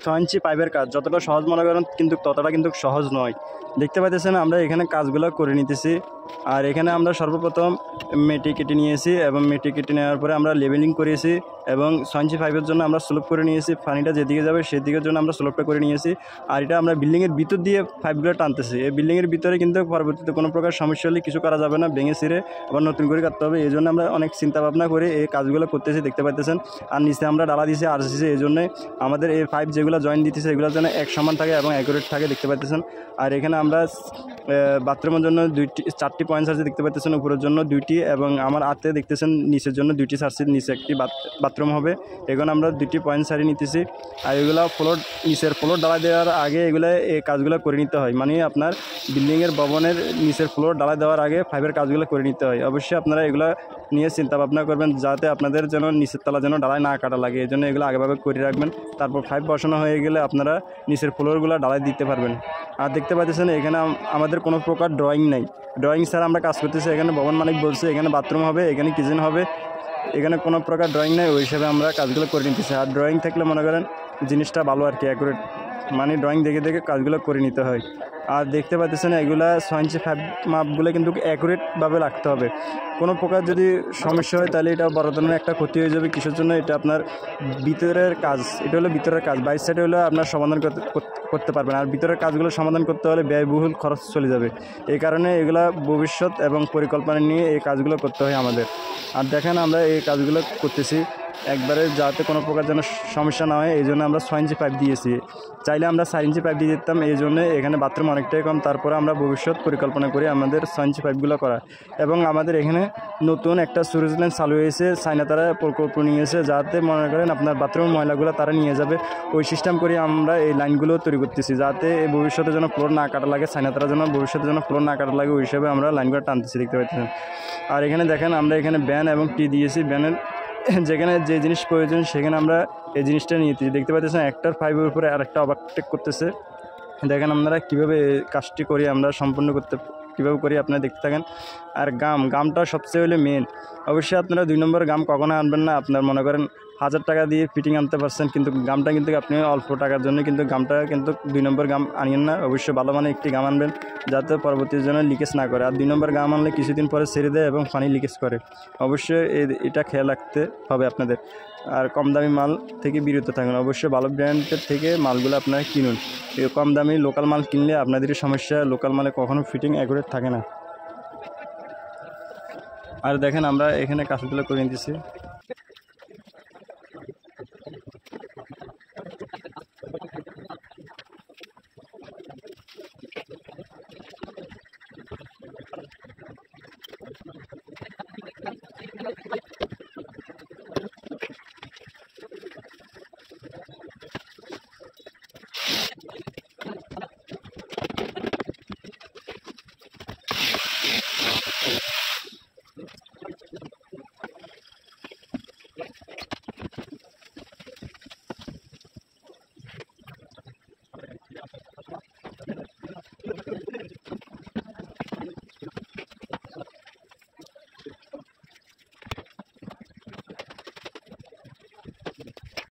6 ইঞ্চি পাইপের কাজ যতটা সহজ মনে করেন কিন্তু ততটা কিন্তু সহজ নয়। দেখতে পাইতেছেন আমরা এখানে কাজগুলো করে নিতেছি। আর এখানে আমরা সর্বপ্রথম মেটি কেটে নিয়েছি এবং মেটি কেটে নেওয়ার পরে আমরা লেবেলিং করেছি এবং 6 ইঞ্চি পাইপের জন্য আমরা স্লোপ করে নিয়েছি। পানিটা যেদিকে যাবে সেদিকের জন্য আমরা স্লোপটা করে নিয়েছি। আর এটা আমরা বিল্ডিংয়ের ভিতর দিয়ে পাইপগুলো টানতেছি। এই বিল্ডিংয়ের ভিতরে কিন্তু পরবর্তীতে কোনো প্রকার সমস্যা হলে কিছু করা যাবে না, ভেঙে ছিঁড়ে আবার নতুন করে কাটতে হবে। এই জন্য আমরা অনেক চিন্তা ভাবনা করে এই কাজগুলো করতেছি, দেখতে পাইতেছেন। আর নিচে আমরা ডালা দিয়েছি আরসিসি, এই জন্যে আমাদের এই পাইপ যেগুলো জয়েন দিতেছে এগুলোর জন্য এক সমান থাকে এবং অ্যাকুরেট থাকে, দেখতে পাইতেছেন। আর এখানে আমরা বাথরুমের জন্য 4টি পয়েন্ট সার্জি দেখতে পাচ্ছেন, উপরের জন্য 2টি এবং আমার হাতে দেখতেছেন নিচের জন্য 2টি সার্জি, নিচে একটি বাথরুম হবে। এখন আমরা 2টি পয়েন্ট সারি নিতেছি। আর এগুলো ফ্লোর নিচের ফ্লোর ডালা দেওয়ার আগে এগুলো এই কাজগুলো করে নিতে হয়, মানে আপনার বিল্ডিংয়ের ভবনের নিচের ফ্লোর ডালা দেওয়ার আগে পাইপের কাজগুলো করে নিতে হয়। অবশ্যই আপনারা এগুলো নিয়ে চিন্তা ভাবনা করবেন যাতে আপনাদের যেন নিচের তলা যেন ডালায় না কাটা লাগে, এই জন্য এগুলো আগেভাবে করে রাখবেন। তারপর পাইপ বসানো হয়ে গেলে আপনারা নিচের ফ্লোরগুলো ডালায় দিতে পারবেন। আর দেখতে পাচ্ছেন এখানে আমাদের কোনো প্রকার ড্রয়িং নেই, ড্রয়িং ছাড়া আমরা কাজ করতেছি। এখানে ভবন মালিক বলছে এখানে বাথরুম হবে, এখানে কিচেন হবে, এখানে কোনো প্রকার ড্রয়িং নেই, ওই হিসাবে আমরা কাজগুলো করে নিতেছি। আর ড্রয়িং থাকলে মনে করেন জিনিসটা ভালো আর কি, অ্যাকুরেট, মানে ড্রয়িং দেখে দেখে কাজগুলো করে নিতে হয়। আর দেখতে পাচ্ছেন এগুলা 6 ইঞ্চি পাইপ মাপগুলো কিন্তু অ্যাকুরেটভাবে রাখতে হবে। কোনো প্রকার যদি সমস্যা হয় তাহলে এটা বড় ধরনের একটা ক্ষতি হয়ে যাবে। কিসের জন্য? এটা আপনার ভিতরের কাজ, এটা হলো ভিতরের কাজ, বাইরের সাইডে হলে আপনার সমাধান করতে পারবেন। আর ভিতরের কাজগুলো সমাধান করতে হলে ব্যয়বহুল খরচ চলে যাবে। এই কারণে এগুলা ভবিষ্যৎ এবং পরিকল্পনা নিয়ে এই কাজগুলো করতে হয় আমাদের। আর দেখেন আমরা এই কাজগুলো করতেছি একবারে যাতে কোনো প্রকার যেন সমস্যা না হয়, এই জন্য আমরা 6 ইঞ্চি পাইপ দিয়েছি। চাইলে আমরা 4 ইঞ্চি পাইপ দিয়ে দিতাম, এই জন্য এখানে বাথরুম অনেকটাই কম। তারপরে আমরা ভবিষ্যৎ পরিকল্পনা করি আমাদের 6 ইঞ্চি পাইপগুলো করা। এবং আমাদের এখানে নতুন একটা সুরেজ লাইন চালু হয়েছে, চায়না তারা প্রকল্প নিয়েছে, যাতে মনে করেন আপনার বাথরুমের ময়লাগুলো তারা নিয়ে যাবে। ওই সিস্টেম করে আমরা এই লাইনগুলো তৈরি করতেছি যাতে এই ভবিষ্যতে যেন ফ্লোর না কাটা লাগে, চায়না তারা যেন ভবিষ্যতে যেন ফ্লোর না কাটা লাগে, ওই হিসাবে আমরা লাইনগুলো টানতেছি, দেখতে পাচ্ছেন। আর এখানে দেখেন আমরা এখানে ব্যান এবং টি দিয়েছি, ব্যানের যেখানে যে জিনিস প্রয়োজন সেখানে আমরা এই জিনিসটা নিয়েছি, দেখতে পাচ্ছেন। একটার পাইপের উপরে আরেকটা ওভারটেক করতেছে। দেখেন আপনারা কীভাবে কাজটি করি আমরা সম্পূর্ণ কীভাবে করি আপনারা দেখতে থাকেন। আর গামটা সবচেয়ে হলে মেন। অবশ্যই আপনারা 2 নম্বর গাম কখনো আনবেন না। আপনার মনে করেন 1000 টাকা দিয়ে ফিটিং আনতে পারছেন, কিন্তু গামটা কিন্তু আপনি অল্প টাকার জন্য কিন্তু গামটা কিন্তু 2 নম্বর গাম আনিয়েন না। অবশ্যই ভালো মানে একটি গাম আনবেন যাতে পরবর্তী জন্য লিকেজ না করে। আর 2 নম্বর গাম আনলে কিছুদিন পরে ছেড়ে দেয় এবং পানি লিকেজ করে। অবশ্যই এটা খেয়াল রাখতে হবে আপনাদের। আর কম দামি মাল থেকে বিরত থাকুন। অবশ্যই ভালো ব্র্যান্ডের থেকে মালগুলো আপনারা কিনুন। এই কম দামি লোকাল মাল কিনলে আপনাদেরই সমস্যা, লোকাল মালে কখনো ফিটিং অ্যাকুরেট থাকে না। আর দেখেন আমরা এখানে কাজগুলো করে নিতেছি।